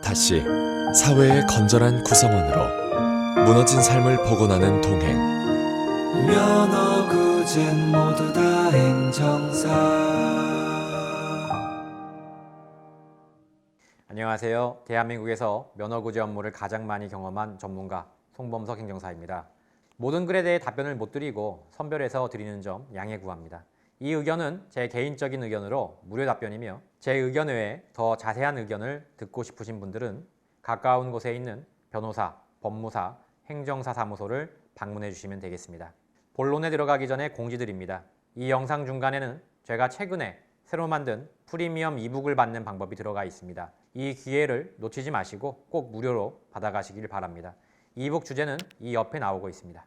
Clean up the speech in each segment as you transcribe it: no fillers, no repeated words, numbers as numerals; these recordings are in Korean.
다시 사회의 건전한 구성원으로 무너진 삶을 복원하는 동행. 면허구젠 모두 다 행정사. 안녕하세요. 대한민국에서 면허구제 업무를 가장 많이 경험한 전문가 송범석 행정사입니다. 모든 글에 대해 답변을 못 드리고 선별해서 드리는 점 양해 구합니다. 이 의견은 제 개인적인 의견으로 무료 답변이며 제 의견 외에 더 자세한 의견을 듣고 싶으신 분들은 가까운 곳에 있는 변호사, 법무사, 행정사 사무소를 방문해 주시면 되겠습니다. 본론에 들어가기 전에 공지드립니다. 이 영상 중간에는 제가 최근에 새로 만든 프리미엄 이북을 받는 방법이 들어가 있습니다. 이 기회를 놓치지 마시고 꼭 무료로 받아가시길 바랍니다. 이북 주제는 이 옆에 나오고 있습니다.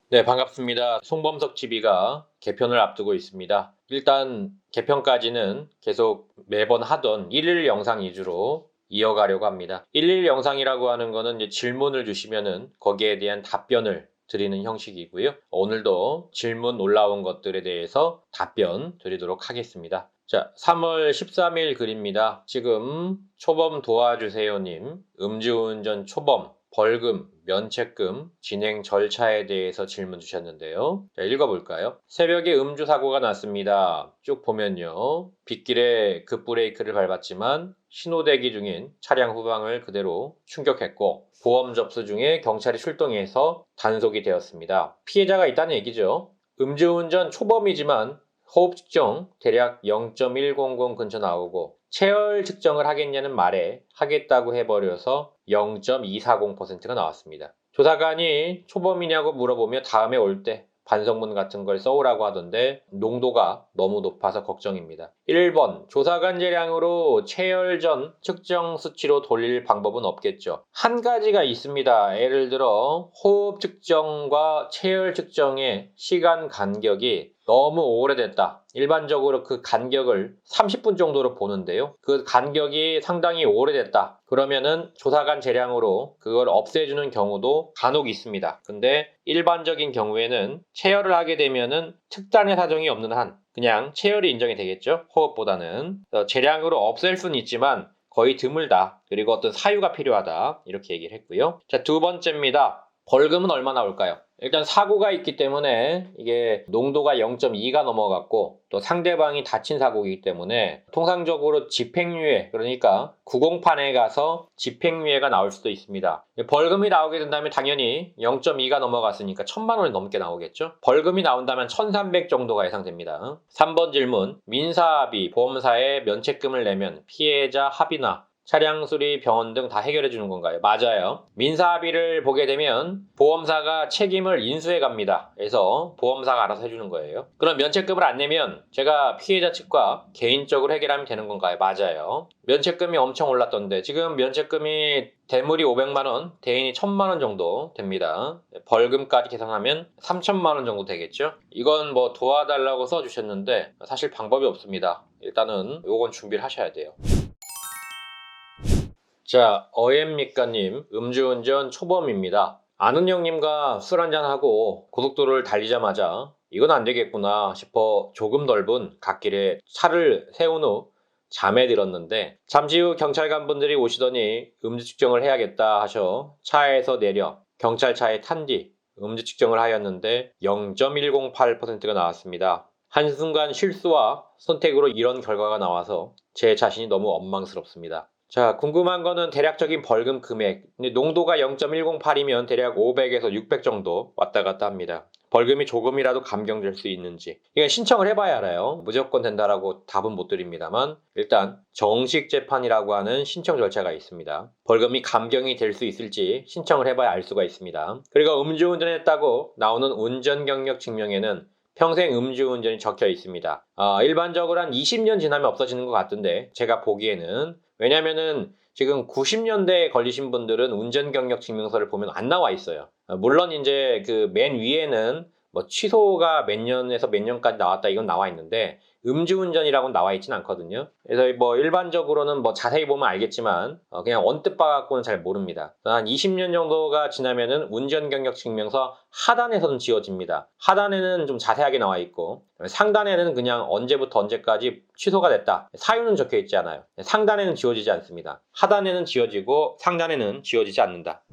네, 반갑습니다. 송범석 TV가 개편을 앞두고 있습니다. 일단 개편까지는 계속 매번 하던 1일 영상 위주로 이어가려고 합니다. 1일 영상이라고 하는 거는 이제 질문을 주시면은 거기에 대한 답변을 드리는 형식이고요. 오늘도 질문 올라온 것들에 대해서 답변 드리도록 하겠습니다. 자, 3월 13일 글입니다. 지금 초범 도와주세요님, 음주운전 초범, 벌금, 면책금, 진행 절차에 대해서 질문 주셨는데요. 자, 읽어볼까요? 새벽에 음주 사고가 났습니다. 쭉 보면요. 빗길에 급브레이크를 밟았지만 신호대기 중인 차량 후방을 그대로 충격했고 보험 접수 중에 경찰이 출동해서 단속이 되었습니다. 피해자가 있다는 얘기죠. 음주운전 초범이지만 호흡 측정 대략 0.100 근처 나오고 체열 측정을 하겠냐는 말에 하겠다고 해버려서 0.240%가 나왔습니다. 조사관이 초범이냐고 물어보며 다음에 올 때 반성문 같은 걸 써오라고 하던데 농도가 너무 높아서 걱정입니다. 1번, 조사관 재량으로 체열 전 측정 수치로 돌릴 방법은 없겠죠. 한 가지가 있습니다. 예를 들어 호흡 측정과 체열 측정의 시간 간격이 너무 오래됐다. 일반적으로 그 간격을 30분 정도로 보는데요. 그 간격이 상당히 오래됐다. 그러면은 조사관 재량으로 그걸 없애주는 경우도 간혹 있습니다. 근데 일반적인 경우에는 체열을 하게 되면은 특단의 사정이 없는 한 그냥 체열이 인정이 되겠죠. 호흡보다는. 재량으로 없앨 수는 있지만 거의 드물다. 그리고 어떤 사유가 필요하다. 이렇게 얘기를 했고요. 자, 두 번째입니다. 벌금은 얼마 나올까요? 일단 사고가 있기 때문에 이게 농도가 0.2가 넘어갔고 또 상대방이 다친 사고이기 때문에 통상적으로 집행유예, 그러니까 구공판에 가서 집행유예가 나올 수도 있습니다. 벌금이 나오게 된다면 당연히 0.2가 넘어갔으니까 1,000만 원이 넘게 나오겠죠. 벌금이 나온다면 1,300 정도가 예상됩니다. 3번 질문, 민사합의, 보험사에 면책금을 내면 피해자 합의나 차량 수리, 병원 등 다 해결해 주는 건가요? 맞아요. 민사합의를 보게 되면 보험사가 책임을 인수해 갑니다. 그래서 보험사가 알아서 해주는 거예요. 그럼 면책금을 안 내면 제가 피해자 측과 개인적으로 해결하면 되는 건가요? 맞아요. 면책금이 엄청 올랐던데 지금 면책금이 대물이 500만 원, 대인이 1,000만 원 정도 됩니다. 벌금까지 계산하면 3,000만 원 정도 되겠죠? 이건 뭐 도와달라고 써주셨는데 사실 방법이 없습니다. 일단은 요건 준비를 하셔야 돼요. 자, 어엠니까님, 음주운전 초범입니다. 아는 형님과 술 한잔하고 고속도로를 달리자마자 이건 안 되겠구나 싶어 조금 넓은 갓길에 차를 세운 후 잠에 들었는데 잠시 후 경찰관 분들이 오시더니 음주 측정을 해야겠다 하셔 차에서 내려 경찰차에 탄 뒤 음주 측정을 하였는데 0.108%가 나왔습니다. 한순간 실수와 선택으로 이런 결과가 나와서 제 자신이 너무 원망스럽습니다. 자, 궁금한 거는 대략적인 벌금 금액. 근데 농도가 0.108이면 대략 500에서 600 정도 왔다 갔다 합니다. 벌금이 조금이라도 감경될 수 있는지. 이건 신청을 해봐야 알아요. 무조건 된다라고 답은 못 드립니다만 일단 정식 재판이라고 하는 신청 절차가 있습니다. 벌금이 감경이 될 수 있을지 신청을 해봐야 알 수가 있습니다. 그리고 음주운전했다고 나오는 운전경력 증명에는 평생 음주운전이 적혀 있습니다. 일반적으로 한 20년 지나면 없어지는 것 같은데 제가 보기에는 왜냐면은 지금 90년대에 걸리신 분들은 운전경력 증명서를 보면 안 나와 있어요. 물론 이제 그 맨 위에는 뭐 취소가 몇 년에서 몇 년까지 나왔다 이건 나와 있는데 음주운전이라고는 나와 있진 않거든요. 그래서 뭐 일반적으로는 뭐 자세히 보면 알겠지만 그냥 언뜻 봐갖고는 잘 모릅니다. 한 20년 정도가 지나면은 운전 경력 증명서 하단에서는 지워집니다. 하단에는 좀 자세하게 나와 있고 상단에는 그냥 언제부터 언제까지 취소가 됐다. 사유는 적혀 있지 않아요. 상단에는 지워지지 않습니다. 하단에는 지워지고 상단에는 지워지지 않는다.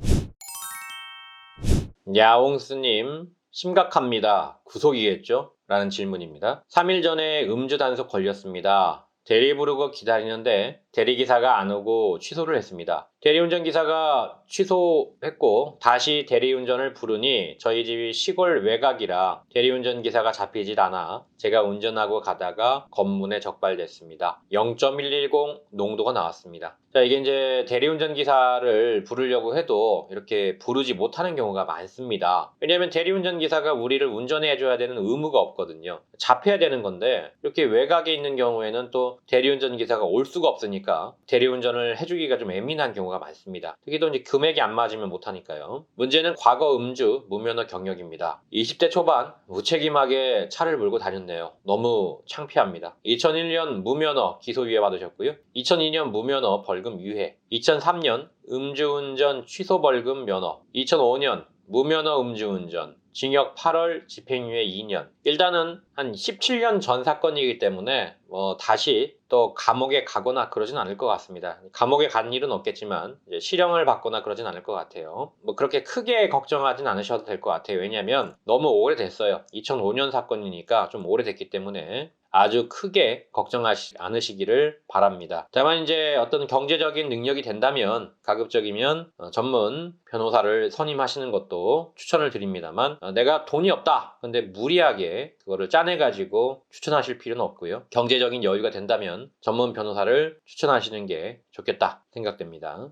야옹스님, 심각합니다. 구속이겠죠? 라는 질문입니다. 3일 전에 음주 단속 걸렸습니다. 대리 부르고 기다리는데 대리기사가 안 오고 취소를 했습니다. 대리운전기사가 취소했고 다시 대리운전을 부르니 저희 집이 시골 외곽이라 대리운전기사가 잡히질 않아 제가 운전하고 가다가 검문에 적발됐습니다. 0.110 농도가 나왔습니다. 자, 이게 이제 대리운전기사를 부르려고 해도 이렇게 부르지 못하는 경우가 많습니다. 왜냐하면 대리운전기사가 우리를 운전해줘야 되는 의무가 없거든요. 잡혀야 되는 건데 이렇게 외곽에 있는 경우에는 또 대리운전기사가 올 수가 없으니까 대리운전을 해주기가 좀 예민한 경우가 많습니다. 특히 또 이제 금액이 안 맞으면 못하니까요. 문제는 과거 음주, 무면허 경력입니다. 20대 초반 무책임하게 차를 몰고 다녔네요. 너무 창피합니다. 2001년 무면허 기소유예 받으셨고요. 2002년 무면허 벌금 유예, 2003년 음주운전 취소 벌금 면허, 2005년 무면허 음주운전, 징역 8월, 집행유예 2년. 일단은 한 17년 전 사건이기 때문에 다시 또 감옥에 가거나 그러진 않을 것 같습니다. 감옥에 간 일은 없겠지만 이제 실형을 받거나 그러진 않을 것 같아요. 뭐 그렇게 크게 걱정하진 않으셔도 될 것 같아요. 왜냐하면 너무 오래됐어요. 2005년 사건이니까 좀 오래됐기 때문에 아주 크게 걱정하지 않으시기를 바랍니다. 다만 이제 어떤 경제적인 능력이 된다면 가급적이면 전문 변호사를 선임하시는 것도 추천을 드립니다만 내가 돈이 없다. 근데 무리하게 그거를 짜내가지고 추천하실 필요는 없고요. 경제적인 여유가 된다면 전문 변호사를 추천하시는 게 좋겠다 생각됩니다.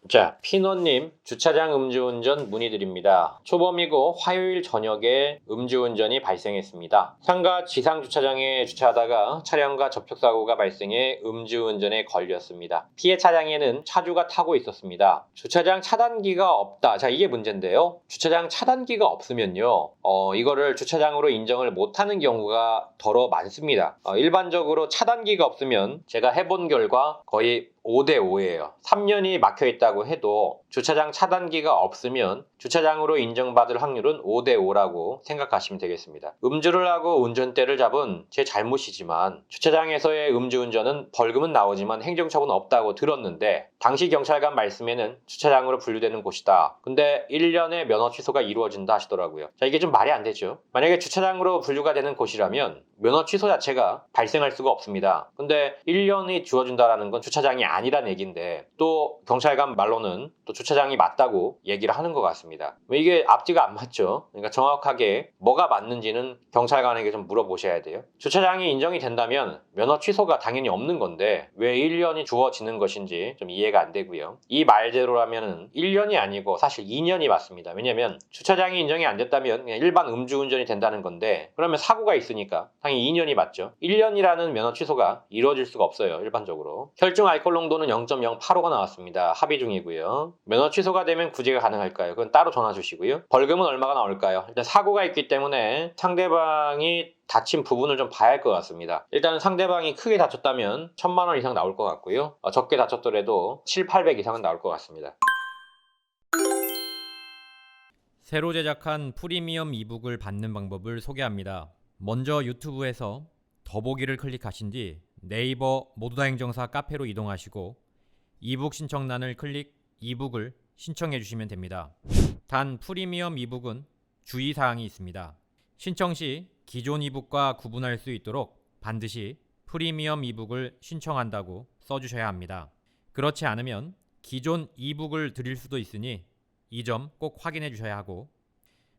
자, 피너님, 주차장 음주운전 문의드립니다. 초범이고 화요일 저녁에 음주운전이 발생했습니다. 상가 지상주차장에 주차하다가 차량과 접촉사고가 발생해 음주운전에 걸렸습니다. 피해 차량에는 차주가 타고 있었습니다. 주차장 차단기가 없다. 자, 이게 문제인데요. 주차장 차단기가 없으면요, 이거를 주차장으로 인정을 못하는 경우가 더러 많습니다. 일반적으로 차단기가 없으면 제가 해본 결과 거의 5대5예요. 3년이 막혀있다고 해도 주차장 차단기가 없으면 주차장으로 인정받을 확률은 5대5라고 생각하시면 되겠습니다. 음주를 하고 운전대를 잡은 제 잘못이지만 주차장에서의 음주운전은 벌금은 나오지만 행정처분은 없다고 들었는데 당시 경찰관 말씀에는 주차장으로 분류되는 곳이다. 근데 1년의 면허 취소가 이루어진다 하시더라고요. 자, 이게 좀 말이 안 되죠. 만약에 주차장으로 분류가 되는 곳이라면 면허 취소 자체가 발생할 수가 없습니다. 근데 1년이 주어진다는 건 주차장이 아니란 얘기인데 또 경찰관 말로는 또 주차장이 맞다고 얘기를 하는 것 같습니다. 이게 앞뒤가 안 맞죠. 그러니까 정확하게 뭐가 맞는지는 경찰관에게 좀 물어보셔야 돼요. 주차장이 인정이 된다면 면허 취소가 당연히 없는 건데 왜 1년이 주어지는 것인지 좀 이해가 안 되고요. 이 말대로라면 1년이 아니고 사실 2년이 맞습니다. 왜냐면 주차장이 인정이 안 됐다면 그냥 일반 음주운전이 된다는 건데 그러면 사고가 있으니까 당연히 2년이 맞죠. 1년이라는 면허 취소가 이루어질 수가 없어요. 일반적으로. 혈중 알코올 농도는 0.085가 나왔습니다. 합의 중이고요. 면허 취소가 되면 구제가 가능할까요? 그건 따로 전화 주시고요. 벌금은 얼마가 나올까요? 일단 사고가 있기 때문에 상대방이 다친 부분을 좀 봐야 할 것 같습니다. 일단 상대방이 크게 다쳤다면 1,000만 원 이상 나올 것 같고요. 적게 다쳤더라도 7, 800 이상은 나올 것 같습니다. 새로 제작한 프리미엄 이북을 받는 방법을 소개합니다. 먼저 유튜브에서 더보기를 클릭하신 뒤 네이버 모두다 행정사 카페로 이동하시고 이북 신청란을 클릭 이북을 신청해 주시면 됩니다. 단 프리미엄 이북은 주의사항이 있습니다. 신청 시 기존 이북과 구분할 수 있도록 반드시 프리미엄 이북을 신청한다고 써주셔야 합니다. 그렇지 않으면 기존 이북을 드릴 수도 있으니 이 점 꼭 확인해 주셔야 하고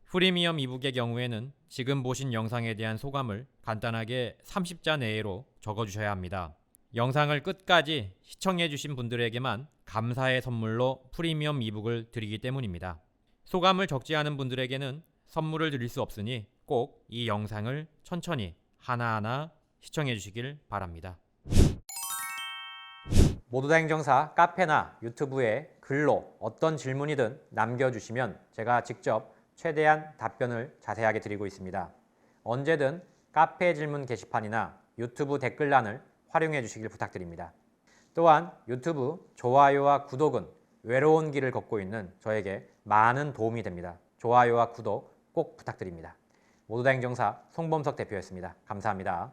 프리미엄 이북의 경우에는 지금 보신 영상에 대한 소감을 간단하게 30자 내로 적어주셔야 합니다. 영상을 끝까지 시청해주신 분들에게만 감사의 선물로 프리미엄 이북을 드리기 때문입니다. 소감을 적지 않은 분들에게는 선물을 드릴 수 없으니 꼭 이 영상을 천천히 하나하나 시청해주시길 바랍니다. 모두다 행정사 카페나 유튜브에 글로 어떤 질문이든 남겨주시면 제가 직접 최대한 답변을 자세하게 드리고 있습니다. 언제든 카페 질문 게시판이나 유튜브 댓글란을 활용해 주시길 부탁드립니다. 또한 유튜브 좋아요와 구독은 외로운 길을 걷고 있는 저에게 많은 도움이 됩니다. 좋아요와 구독 꼭 부탁드립니다. 모두다 행정사 송범석 대표였습니다. 감사합니다.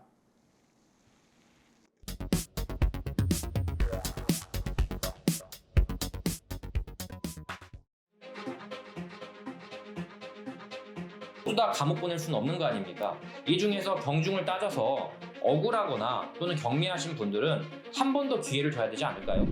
모두 다 감옥 보낼 수는 없는 거 아닙니까? 이 중에서 경중을 따져서 억울하거나 또는 경미하신 분들은 한 번 더 기회를 줘야 되지 않을까요?